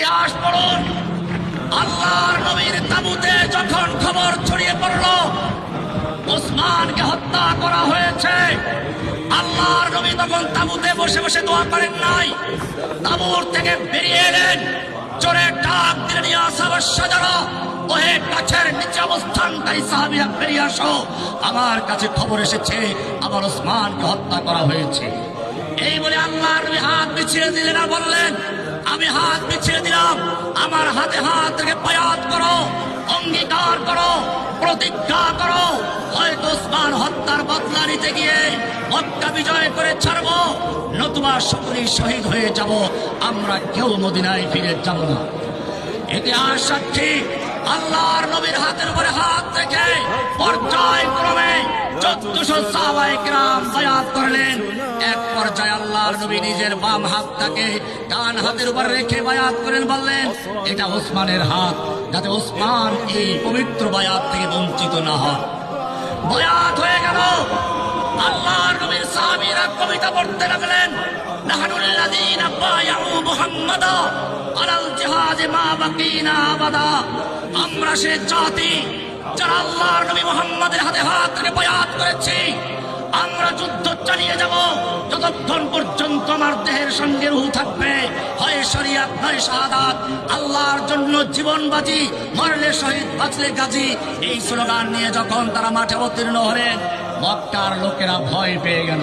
ইতিহাস পড়ুন। আল্লাহর নবীর তাবুতে যখন খবর ছড়িয়ে পড়ল ওসমানকে হত্যা করা হয়েছে, আল্লাহর নবী তখন তাবুতে বসে বসে দোয়া করেন নাই। তাবুর থেকে বেরিয়ে এলেন, জোরে ডাক দিলেন, ইয়া সাহাবাস সাজারা, ওহে গাছের নিচে অবস্থানকারী সাহাবীরা বেরিয়ে আসো, আমার কাছে খবর এসেছে আমার ওসমানকে হত্যা করা হয়েছে। এই বলে আল্লাহর নবী হাত বিছিয়ে দিলেন আর বললেন, আমি হাত বিছিয়ে দিলাম, আমার হাতে হাত রেখে বায়াত করো, অঙ্গীকার করো, প্রতিজ্ঞা করো, হয়তো ওসমান হত্যার বদলা নিতে গিয়ে মক্কা বিজয় করে ছাড়বো, নতুবা সকলেই শহীদ হয়ে যাব, আমরা কেউ মদিনায় ফিরে যাব না। ইতিহাস সাক্ষী, আল্লাহর নবীর হাতের উপরে হাত রেখে পর্যায়ক্রমে 1400 সাহাবায়ে কেরাম বায়াত করলেন। এক পর্যায়ে আল্লাহর নবী নিজের বাম হাতটাকে ডান হাতের উপর রেখে বায়াত করেন, বললেন এটা ওসমানের হাত, যাতে ওসমান এই পবিত্র বায়াত থেকে বঞ্চিত না হয়। বায়াত হয়ে গেল। আল্লাহর নবীর সাহাবীরা কবিতা পড়তে লাগলেন, নাহনুল্লাযীনা বায়াউ মুহাম্মাদা আলাল জিহাদে মা বাকিনা আবাদা। আমরা সে জাতি যারা আল্লাহর নবী মুহাম্মাদের হাতে হাত রেখে বায়াত করেছি, আমরা যুদ্ধ চালিয়ে যাব যতক্ষণ পর্যন্ত আমার দেহের সঙ্গে রূহ থাকবে, হয় শরিয়াত নয় শাহাদাত, আল্লাহর জন্য জীবন বাজি, মরলে শহীদ বাঁচলে গাজী। এই স্লোগান নিয়ে যখন তারা মাঠে অবতীর্ণ হলেন, মক্কার লোকেরা ভয় পেয়ে গেল।